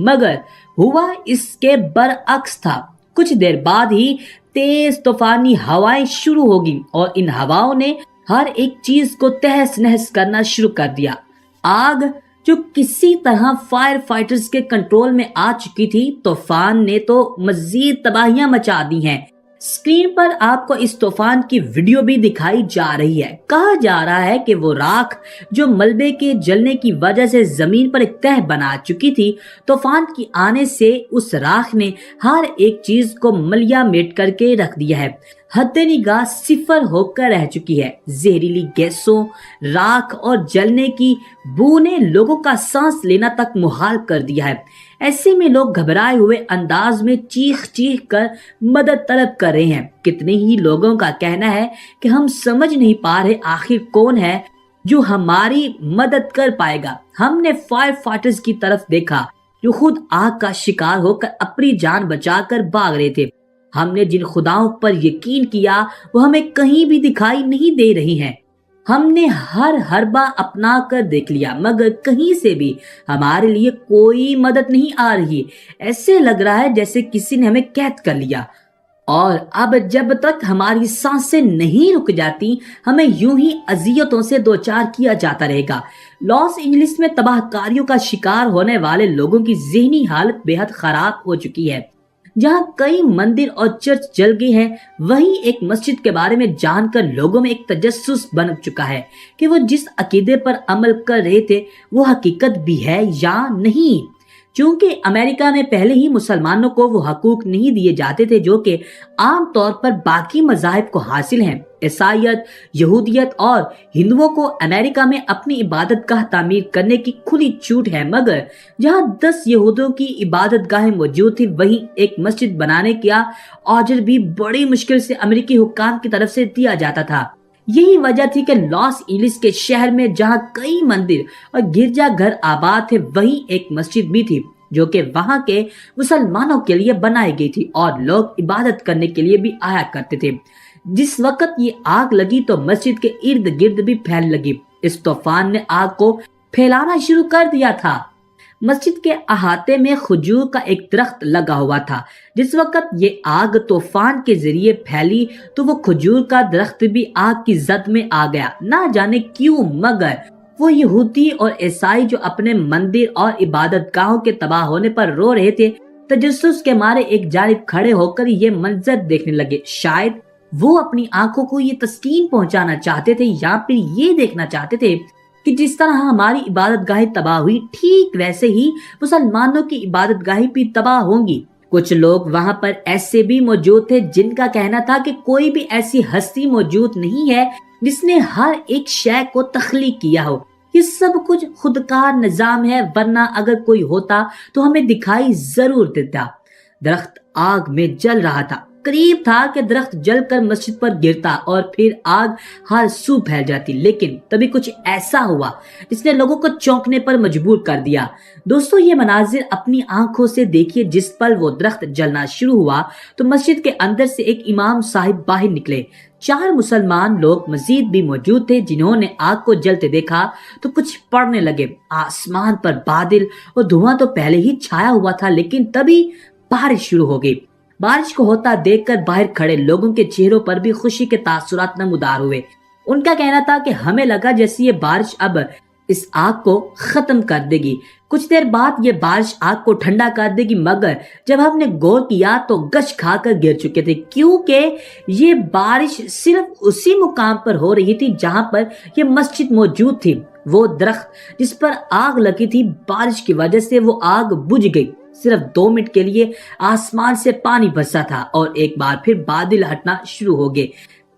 मगर हुआ इसके बरअक्स था। कुछ देर बाद ही तेज तूफानी हवाएं शुरू होगी और इन हवाओं ने हर एक चीज को तहस नहस करना शुरू कर दिया। आग जो किसी तरह फायर फाइटर्स के कंट्रोल में आ चुकी थी, तूफान ने तो मजीद तबाहियां मचा दी हैं। स्क्रीन पर आपको इस तूफान की वीडियो भी दिखाई जा रही है। कहा जा रहा है कि वो राख जो मलबे के जलने की वजह से जमीन पर एक तह बना चुकी थी, तूफान की आने से उस राख ने हर एक चीज को मलिया मेट करके रख दिया है। हद निगाह सिफर होकर रह चुकी है। जहरीली गैसों, राख और जलने की बू ने लोगों का सांस लेना तक मुहाल कर दिया है। ऐसे में लोग घबराए हुए अंदाज में चीख चीख कर मदद तलब कर रहे हैं। कितने ही लोगों का कहना है कि हम समझ नहीं पा रहे आखिर कौन है जो हमारी मदद कर पाएगा। हमने फायर फाइटर्स की तरफ देखा जो खुद आग का शिकार होकर अपनी जान बचाकर भाग रहे थे। हमने जिन खुदाओं पर यकीन किया वो हमें कहीं भी दिखाई नहीं दे रही हैं। हमने हर हरबा अपना कर देख लिया मगर कहीं से भी हमारे लिए कोई मदद नहीं आ रही। ऐसे लग रहा है जैसे किसी ने हमें कैद कर लिया और अब जब तक हमारी सांसें नहीं रुक जाती, हमें यूं ही अजियतों से दो चार किया जाता रहेगा। लॉस एंजलिस में तबाहकारियों का शिकार होने वाले लोगों की ज़हनी हालत बेहद खराब हो चुकी है। जहां कई मंदिर और चर्च जल गए हैं, वहीं एक मस्जिद के बारे में जानकर लोगों में एक तजस्सुस बन चुका है कि वो जिस अकीदे पर अमल कर रहे थे वो हकीकत भी है या नहीं। क्योंकि अमेरिका में पहले ही मुसलमानों को वो हकूक नहीं दिए जाते थे जो कि आम तौर पर बाकी मज़ाहिब को हासिल हैं। ईसाईयत, यहूदियत और हिंदुओं को अमेरिका में अपनी इबादत गाह तामीर करने की खुली छूट है, मगर जहां 10 यहूदियों की इबादत गाहें मौजूद थी, वहीं एक मस्जिद बनाने का ऑर्डर भी बड़ी मुश्किल से अमेरिकी हुक्काम की तरफ से दिया जाता था। यही वजह थी कि लॉस एंजलिस के शहर में जहां कई मंदिर और गिरजा घर आबाद थे, वहीं एक मस्जिद भी थी जो कि वहां के मुसलमानों के लिए बनाई गई थी और लोग इबादत करने के लिए भी आया करते थे। जिस वक्त ये आग लगी तो मस्जिद के इर्द गिर्द भी फैल लगी। इस तूफान ने आग को फैलाना शुरू कर दिया था। मस्जिद के अहाते में खजूर का एक दरख्त लगा हुआ था। जिस वक्त ये आग तूफान के जरिए फैली तो वो खजूर का दरख्त भी आग की जद में आ गया। ना जाने क्यों, मगर वो यहूदी और ईसाई जो अपने मंदिर और इबादत गाहों के तबाह होने पर रो रहे थे, तजस्सुस के मारे एक जानिब खड़े होकर ये मंजर देखने लगे। शायद वो अपनी आंखों को ये तस्कीन पहुंचाना चाहते थे या फिर ये देखना चाहते थे कि जिस तरह हमारी इबादत गाहें तबाह हुई, ठीक वैसे ही मुसलमानों की इबादत गाहें भी तबाह होंगी। कुछ लोग वहां पर ऐसे भी मौजूद थे जिनका कहना था कि कोई भी ऐसी हस्ती मौजूद नहीं है जिसने हर एक शय को तख्लीक किया हो। ये सब कुछ खुदकार निजाम है, वरना अगर कोई होता तो हमें दिखाई जरूर देता। दरख्त आग में जल रहा था। करीब था कि दरख्त जलकर मस्जिद पर गिरता और फिर आग हर सू फैल जाती, लेकिन तभी कुछ ऐसा हुआ जिसने लोगों को चौंकने पर मजबूर कर दिया। दोस्तों, ये मनाजिर अपनी आंखों से देखिए। जिस पल वो दरख्त जलना शुरू हुआ तो मस्जिद के अंदर से एक इमाम साहिब बाहर निकले। 4 मुसलमान लोग मजीद भी मौजूद थे जिन्होंने आग को जलते देखा तो कुछ पढ़ने लगे। आसमान पर बादल और धुआं तो पहले ही छाया हुआ था, लेकिन तभी बारिश शुरू हो गई। बारिश को होता देखकर बाहर खड़े लोगों के चेहरों पर भी खुशी के तासुरात नमूदार हुए। उनका कहना था कि हमें लगा जैसे ये बारिश अब इस आग को खत्म कर देगी। कुछ देर बाद ये बारिश आग को ठंडा कर देगी, मगर जब हमने गौर किया तो गश खाकर गिर चुके थे, क्योंकि ये बारिश सिर्फ उसी मुकाम पर हो रही थी जहां पर ये मस्जिद मौजूद थी। वो दरख्त जिस पर आग लगी थी, बारिश की वजह से वो आग बुझ गई। सिर्फ 2 मिनट के लिए आसमान से पानी बरसा था और एक बार फिर बादल हटना शुरू हो गए।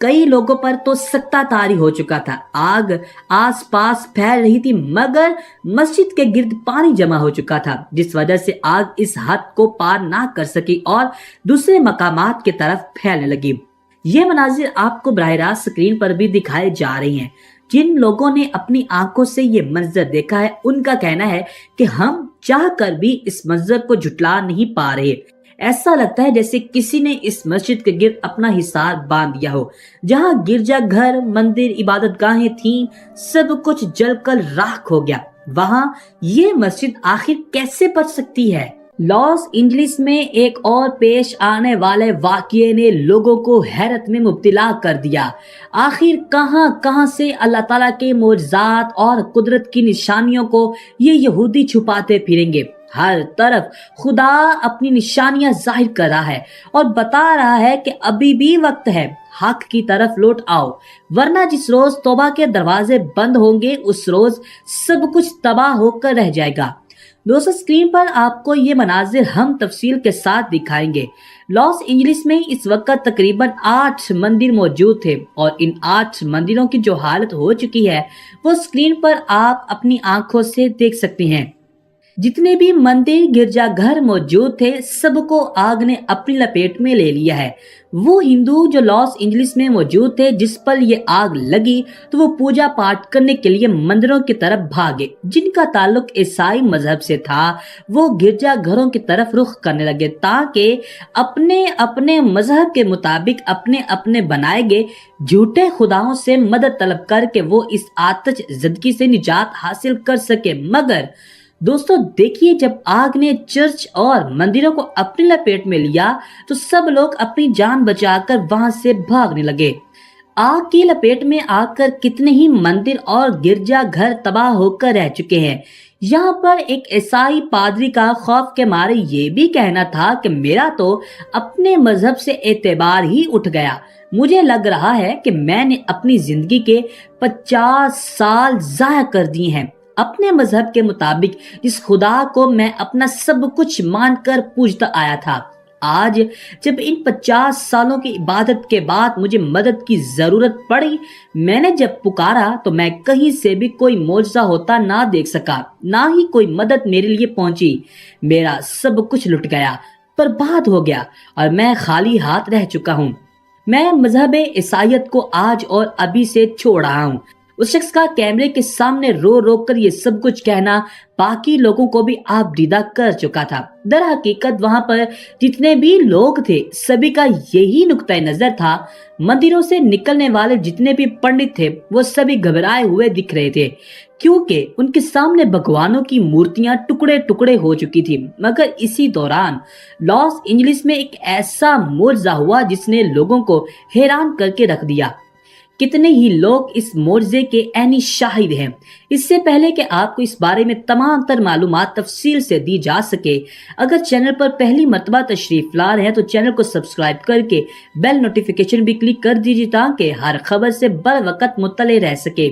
कई लोगों पर तो सख्ता तारी हो चुका था। आग आसपास फैल रही थी, मगर मस्जिद के गिर्द पानी जमा हो चुका था, जिस वजह से आग इस हद को पार ना कर सकी और दूसरे मकामात की तरफ फैलने लगी। ये मनाजिर आपको बराह रास्त स्क्रीन पर भी दिखाए जा रही हैं। जिन लोगों ने अपनी आंखों से ये मंजर देखा है, उनका कहना है कि हम चाह कर भी इस मंजर को झुटला नहीं पा रहे। ऐसा लगता है जैसे किसी ने इस मस्जिद के गिर्द अपना हिसार बांध दिया हो। जहां गिरजा घर, मंदिर, इबादत गाहें थीं, सब कुछ जलकर राख हो गया। वहाँ ये मस्जिद आखिर कैसे बच सकती है? लॉस एंजलिस में एक और पेश आने वाले वाक़ये ने लोगों को हैरत में मुब्तला कर दिया। आखिर कहां से अल्लाह ताला के मोजज़ात और कुदरत की निशानियों को ये यहूदी छुपाते फिरेंगे। हर तरफ खुदा अपनी निशानियां जाहिर कर रहा है और बता रहा है कि अभी भी वक्त है, हक की तरफ लौट आओ, वरना जिस रोज तौबा के दरवाजे बंद होंगे उस रोज सब कुछ तबाह होकर रह जाएगा। दोस्तों, स्क्रीन पर आपको ये मनाजिर हम तफसील के साथ दिखाएंगे। लॉस एंजलिस में इस वक्त तकरीबन 8 मंदिर मौजूद थे और इन 8 मंदिरों की जो हालत हो चुकी है वो स्क्रीन पर आप अपनी आंखों से देख सकते हैं। जितने भी मंदिर गिरजाघर मौजूद थे सबको आग ने अपनी लपेट में ले लिया है। वो हिंदू जो लॉस एंजलिस में मौजूद थे, जिस पर ये आग लगी तो वो पूजा पाठ करने के लिए मंदिरों की तरफ भागे। जिनका ताल्लुक ईसाई मजहब से था वो गिरजाघरों की तरफ रुख करने लगे ताकि अपने अपने मजहब के मुताबिक अपने अपने बनाए गए झूठे खुदाओं से मदद तलब करके वो इस आतिश ज़दगी से निजात हासिल कर सके। मगर दोस्तों देखिए, जब आग ने चर्च और मंदिरों को अपनी लपेट में लिया तो सब लोग अपनी जान बचाकर वहां से भागने लगे। आग की लपेट में आकर कितने ही मंदिर और गिरजा घर तबाह होकर रह चुके हैं। यहाँ पर एक ईसाई पादरी का खौफ के मारे ये भी कहना था कि मेरा तो अपने मजहब से एतबार ही उठ गया। मुझे लग रहा है कि मैंने अपनी जिंदगी के 50 साल ज़ाया कर दिए हैं अपने मजहब के मुताबिक, जिस खुदा को मैं अपना सब कुछ मानकर पूजता आया था। आज जब इन 50 सालों की इबादत के बाद मुझे मदद की जरूरत पड़ी, मैंने जब पुकारा तो मैं कहीं से भी कोई मौजज़ा होता ना देख सका, ना ही कोई मदद मेरे लिए पहुंची। मेरा सब कुछ लुट गया, बर्बाद हो गया और मैं खाली हाथ रह चुका हूँ। मैं मजहब ईसाईयत को आज और अभी से छोड़ रहा हूँ। उस शख्स का कैमरे के सामने रो रो कर ये सब कुछ कहना बाकी लोगों को भी आपदीदा कर चुका था। दर हकीकत वहां पर जितने भी लोग थे सभी का यही नुक्ता नजर था। मंदिरों से निकलने वाले जितने भी पंडित थे वो सभी घबराए हुए दिख रहे थे, क्योंकि उनके सामने भगवानों की मूर्तियां टुकड़े टुकड़े हो चुकी थी। मगर इसी दौरान लॉस एंजलिस में एक ऐसा मोर्चा हुआ जिसने लोगों को हैरान करके रख दिया। कितने ही लोग इस मोर्जे के ऐनी शाहिद हैं। इससे पहले कि आपको इस बारे में तमाम तर मालूमात तफसील से दी जा सके, अगर चैनल पर पहली मर्तबा तशरीफ ला रहे हैं तो चैनल को सब्सक्राइब करके बेल नोटिफिकेशन भी क्लिक कर दीजिए ताकि हर खबर से बर वक्त मुत्तले रह सके।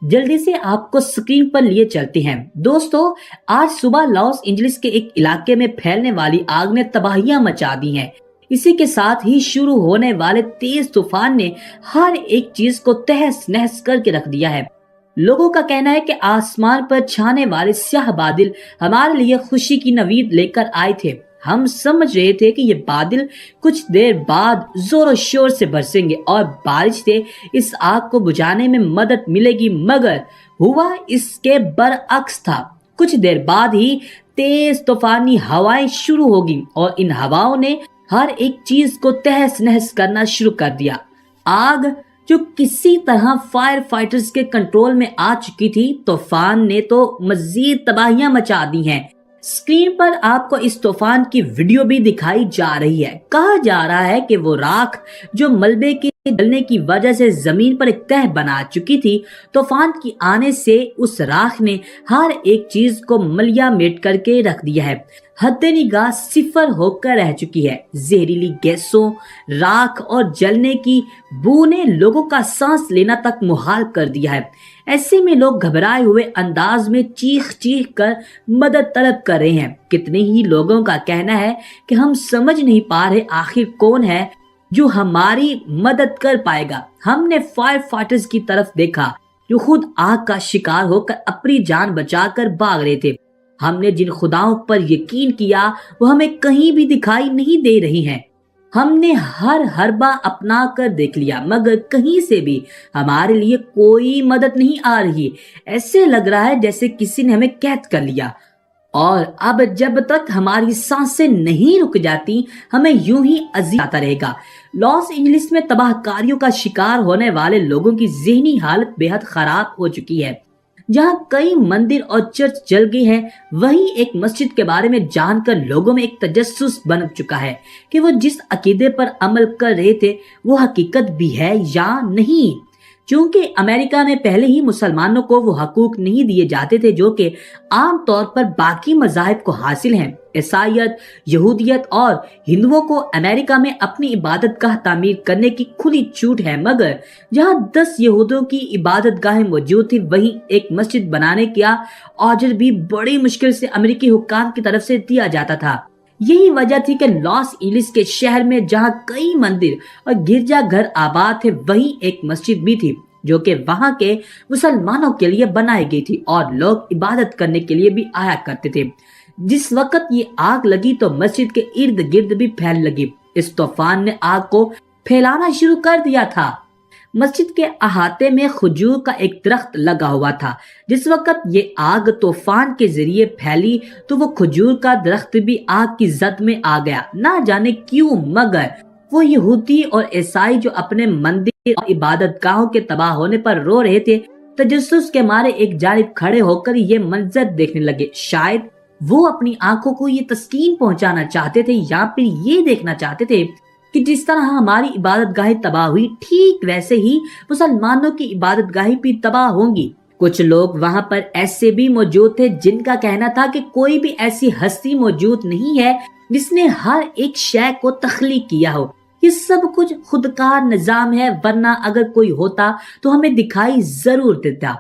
जल्दी से आपको स्क्रीन पर लिए चलते हैं। दोस्तों, आज सुबह लॉस एंजलिस के एक इलाके में फैलने वाली आग ने तबाहियां मचा दी हैं। इसी के साथ ही शुरू होने वाले तेज तूफान ने हर एक चीज को तहस नहस करके रख दिया है। लोगों का कहना है कि आसमान पर छाने वाले स्याह बादल हमारे लिए खुशी की नवीद लेकर आए थे। हम समझ रहे थे कि ये बादल कुछ देर बाद जोरों शोर से बरसेंगे और बारिश से इस आग को बुझाने में मदद मिलेगी, मगर हुआ इसके बरअक्स था। कुछ देर बाद ही तेज तूफानी हवाएं शुरू होगी और इन हवाओं ने हर एक चीज को तहस नहस करना शुरू कर दिया। आग जो किसी तरह फायर फाइटर्स के कंट्रोल में आ चुकी थी, तूफान ने तो मजीद तबाहियां मचा दी हैं। स्क्रीन पर आपको इस तूफान की वीडियो भी दिखाई जा रही है। कहा जा रहा है कि वो राख जो मलबे के जलने की वजह से जमीन पर एक तह बना चुकी थी, तूफान की आने से उस राख ने हर एक चीज को मलिया मेट करके रख दिया है। हद निगाह सिफर होकर रह चुकी है। जहरीली गैसों, राख और जलने की बू ने लोगों का सांस लेना तक मुहाल कर दिया है। ऐसे में लोग घबराए हुए अंदाज में चीख चीख कर मदद तलब कर रहे हैं। कितने ही लोगों का कहना है कि हम समझ नहीं पा रहे आखिर कौन है जो हमारी मदद कर पाएगा। हमने फायर फाइटर्स की तरफ देखा जो खुद आग का शिकार होकर अपनी जान बचाकर भाग रहे थे। हमने जिन खुदाओं पर यकीन किया वो हमें कहीं भी दिखाई नहीं दे रही हैं। हमने हर हरबा अपना कर देख लिया, मगर कहीं से भी हमारे लिए कोई मदद नहीं आ रही। ऐसे लग रहा है जैसे किसी ने हमें कैद कर लिया और अब जब तक हमारी सांसें नहीं रुक जाती हमें यूं ही अजीब आता रहेगा। लॉस एंजलिस में तबाहकारियों का शिकार होने वाले लोगों की ज़हनी हालत बेहद खराब हो चुकी है। جہاں کئی مندر اور چرچ جل گئے ہیں، وہیں ایک مسجد کے بارے میں جان کر لوگوں میں ایک تجسس بن چکا ہے کہ وہ جس عقیدے پر عمل کر رہے تھے وہ حقیقت بھی ہے یا نہیں۔ چونکہ امریکہ میں پہلے ہی مسلمانوں کو وہ حقوق نہیں دیے جاتے تھے جو کہ عام طور پر باقی مذاہب کو حاصل ہیں۔ عیسائیت، یہودیت اور ہندوؤں کو امریکہ میں اپنی عبادت گاہ تعمیر کرنے کی کھلی چھوٹ ہے، مگر جہاں 10 یہودوں کی عبادت گاہیں موجود تھی وہیں ایک مسجد بنانے کا آرڈر بھی بڑی مشکل سے امریکی حکام کی طرف سے دیا جاتا تھا۔ یہی وجہ تھی کہ لاس اینجلس کے شہر میں جہاں کئی مندر اور گرجا گھر آباد تھے وہیں ایک مسجد بھی تھی جو کہ وہاں کے مسلمانوں کے لیے بنائی گئی تھی اور لوگ عبادت کرنے کے لیے بھی آیا کرتے تھے۔ جس وقت یہ آگ لگی تو مسجد کے ارد گرد بھی پھیل لگی۔ اس طوفان نے آگ کو پھیلانا شروع کر دیا تھا۔ مسجد کے احاطے میں کھجور کا ایک درخت لگا ہوا تھا۔ جس وقت یہ آگ طوفان کے ذریعے پھیلی تو وہ کھجور کا درخت بھی آگ کی زد میں آ گیا۔ نہ جانے کیوں، مگر وہ یہودی اور عیسائی جو اپنے مندر اور عبادت گاہوں کے تباہ ہونے پر رو رہے تھے، تجسس کے مارے ایک جانب کھڑے ہو کر یہ منظر دیکھنے لگے۔ شاید وہ اپنی آنکھوں کو یہ تسکین پہنچانا چاہتے تھے یا پھر یہ دیکھنا چاہتے تھے کہ جس طرح ہماری عبادت گاہیں تباہ ہوئی ٹھیک ویسے ہی مسلمانوں کی عبادت گاہیں بھی تباہ ہوں گی۔ کچھ لوگ وہاں پر ایسے بھی موجود تھے جن کا کہنا تھا کہ کوئی بھی ایسی ہستی موجود نہیں ہے جس نے ہر ایک شے کو تخلیق کیا ہو۔ یہ سب کچھ خودکار نظام ہے، ورنہ اگر کوئی ہوتا تو ہمیں دکھائی ضرور دیتا۔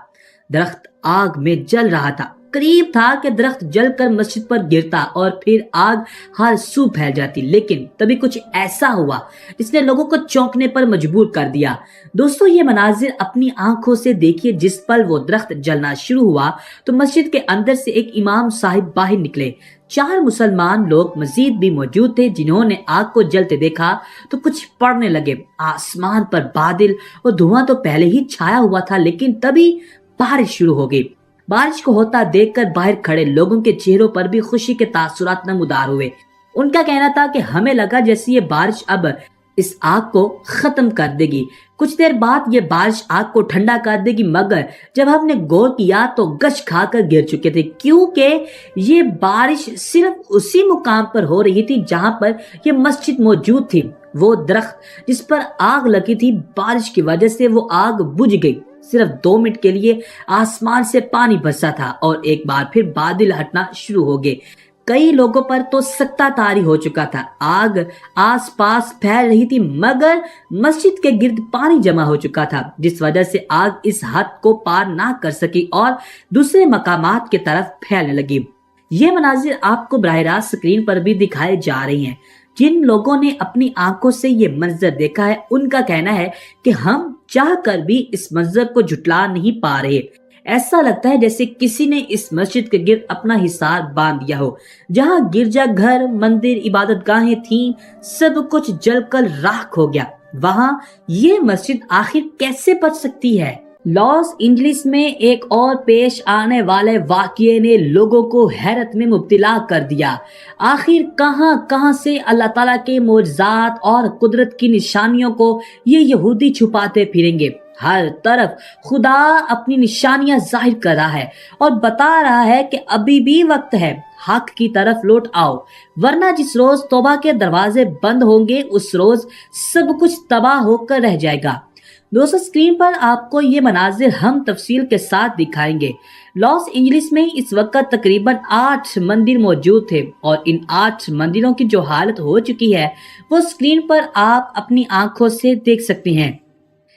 درخت آگ میں جل رہا تھا۔ قریب تھا کہ درخت جل کر مسجد پر گرتا اور پھر آگ ہر سو پھیل جاتی، لیکن تبھی کچھ ایسا ہوا جس نے لوگوں کو چونکنے پر مجبور کر دیا۔ دوستو، یہ مناظر اپنی آنکھوں سے دیکھیے۔ جس پل وہ درخت جلنا شروع ہوا تو مسجد کے اندر سے ایک امام صاحب باہر نکلے۔ 4 مسلمان لوگ مزید بھی موجود تھے جنہوں نے آگ کو جلتے دیکھا تو کچھ پڑھنے لگے۔ آسمان پر بادل اور دھواں تو پہلے ہی چھایا ہوا تھا، لیکن تبھی بارش شروع ہو گئی۔ بارش کو ہوتا دیکھ کر باہر کھڑے لوگوں کے چہروں پر بھی خوشی کے تاثرات نمودار ہوئے۔ ان کا کہنا تھا کہ ہمیں لگا جیسے یہ بارش اب اس آگ کو ختم کر دے گی۔ کچھ دیر بعد یہ بارش آگ کو ٹھنڈا کر دے گی، مگر جب ہم نے غور کیا تو گش کھا کر گر چکے تھے، کیونکہ یہ بارش صرف اسی مقام پر ہو رہی تھی جہاں پر یہ مسجد موجود تھی۔ وہ درخت جس پر آگ لگی تھی، بارش کی وجہ سے وہ آگ بجھ گئی۔ صرف 2 منٹ کے لیے آسمان سے پانی برسا تھا اور ایک بار پھر بادل ہٹنا شروع ہو گئے۔ کئی لوگوں پر تو سکتہ طاری ہو چکا تھا۔ آگ آس پاس پھیل رہی تھی، مگر مسجد کے گرد پانی جمع ہو چکا تھا، جس وجہ سے آگ اس حد کو پار نہ کر سکی اور دوسرے مقامات کی طرف پھیلنے لگی۔ یہ مناظر آپ کو براہ راست اسکرین پر بھی دکھائے جا رہے ہیں۔ جن لوگوں نے اپنی آنکھوں سے یہ منظر دیکھا ہے ان کا کہنا ہے کہ ہم چاہ کر بھی اس منظر کو جھٹلا نہیں پا رہے۔ ایسا لگتا ہے جیسے کسی نے اس مسجد کے گرد اپنا حصار باندھ دیا ہو۔ جہاں گرجا گھر، مندر، عبادت گاہیں تھیں، سب کچھ جل کر راکھ ہو گیا۔ وہاں یہ مسجد آخر کیسے بچ سکتی ہے؟ لاس اینجلس میں ایک اور پیش آنے والے واقعے نے لوگوں کو حیرت میں مبتلا کر دیا۔ آخر کہاں کہاں سے اللہ تعالیٰ کے معجزات اور قدرت کی نشانیوں کو یہ یہودی چھپاتے پھریں گے۔ ہر طرف خدا اپنی نشانیاں ظاہر کر رہا ہے اور بتا رہا ہے کہ ابھی بھی وقت ہے، حق کی طرف لوٹ آؤ، ورنہ جس روز توبہ کے دروازے بند ہوں گے اس روز سب کچھ تباہ ہو کر رہ جائے گا۔ دوستو، اسکرین پر آپ کو یہ مناظر ہم تفصیل کے ساتھ دکھائیں گے۔ لاس اینجلس میں اس وقت تقریباً 8 مندر موجود تھے اور ان 8 مندروں کی جو حالت ہو چکی ہے وہ اسکرین پر آپ اپنی آنکھوں سے دیکھ سکتے ہیں۔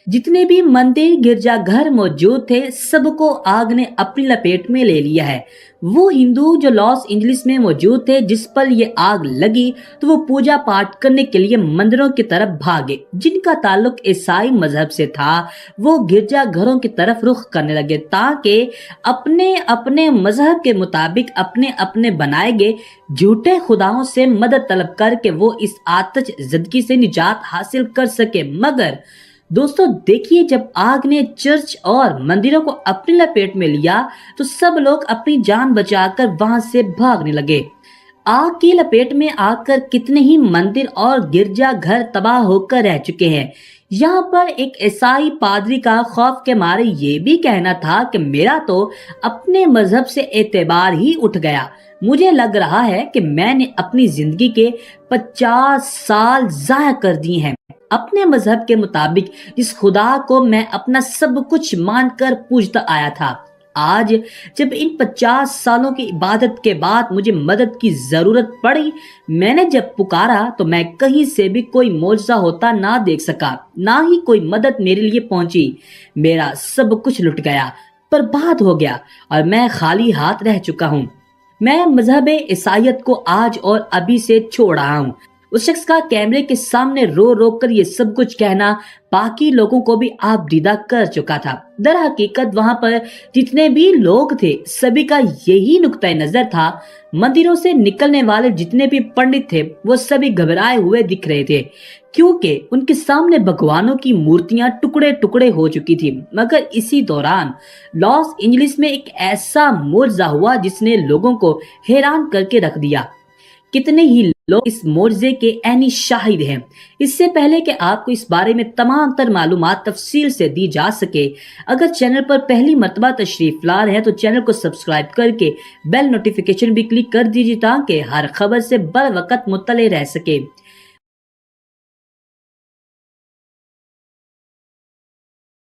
جتنے بھی مندر، گرجا گھر موجود تھے سب کو آگ نے اپنی لپیٹ میں لے لیا ہے۔ وہ ہندو جو لاس اینجلس میں موجود تھے جس پر یہ آگ لگی تو وہ پوجا پاٹ کرنے کے لیے مندروں کی طرف بھاگے۔ جن کا تعلق عیسائی مذہب سے تھا وہ گرجا گھروں کی طرف رخ کرنے لگے تاکہ اپنے اپنے مذہب کے مطابق اپنے اپنے بنائے گئے جھوٹے خداؤں سے مدد طلب کر کے وہ اس آتش زدگی سے نجات حاصل کر سکے۔ مگر دوستو دیکھیے، جب آگ نے چرچ اور مندروں کو اپنی لپیٹ میں لیا تو سب لوگ اپنی جان بچا کر وہاں سے بھاگنے لگے۔ آگ کی لپیٹ میں آ کر کتنے ہی مندر اور گرجا گھر تباہ ہو کر رہ چکے ہیں۔ یہاں پر ایک عیسائی پادری کا خوف کے مارے یہ بھی کہنا تھا کہ میرا تو اپنے مذہب سے اعتبار ہی اٹھ گیا، مجھے لگ رہا ہے کہ میں نے اپنی زندگی کے 50 سال ضائع کر دیے ہیں اپنے مذہب کے مطابق، جس خدا کو میں اپنا سب کچھ مان کر پوجتا آیا تھا۔ آج جب ان 50 سالوں کی عبادت کے بعد مجھے مدد کی ضرورت پڑی، میں نے جب پکارا تو میں کہیں سے بھی کوئی معجزہ ہوتا نہ دیکھ سکا، نہ ہی کوئی مدد میرے لیے پہنچی۔ میرا سب کچھ لٹ گیا، برباد ہو گیا، اور میں خالی ہاتھ رہ چکا ہوں۔ میں مذہب عیسائیت کو آج اور ابھی سے چھوڑ رہا ہوں۔ اس شخص کا کیمرے کے سامنے رو رو کر یہ سب کچھ کہنا باقی لوگوں کو بھی آپ دیدہ کر چکا تھا۔ در حقیقت وہاں پر جتنے بھی لوگ تھے سبھی کا یہی نقطہ نظر تھا۔ مندروں سے نکلنے والے جتنے بھی پنڈت تھے وہ سبھی گھبرائے ہوئے دکھ رہے تھے، کیونکہ ان کے سامنے بھگوانوں کی مورتیاں ٹکڑے ٹکڑے ہو چکی تھی۔ مگر اسی دوران لاس اینجلس میں ایک ایسا معجزہ ہوا جس نے لوگوں کو حیران کر کے رکھ دیا۔ کتنے ہی لوگ اس معجزے کے عینی شاہد ہیں۔ اس سے پہلے کہ آپ کو اس بارے میں تمام تر معلومات تفصیل سے دی جا سکے، اگر چینل پر پہلی مرتبہ تشریف لا رہے ہیں تو چینل کو سبسکرائب کر کے بیل نوٹیفیکیشن بھی کلک کر دیجیے تاکہ ہر خبر سے بر وقت مطلع رہ سکے۔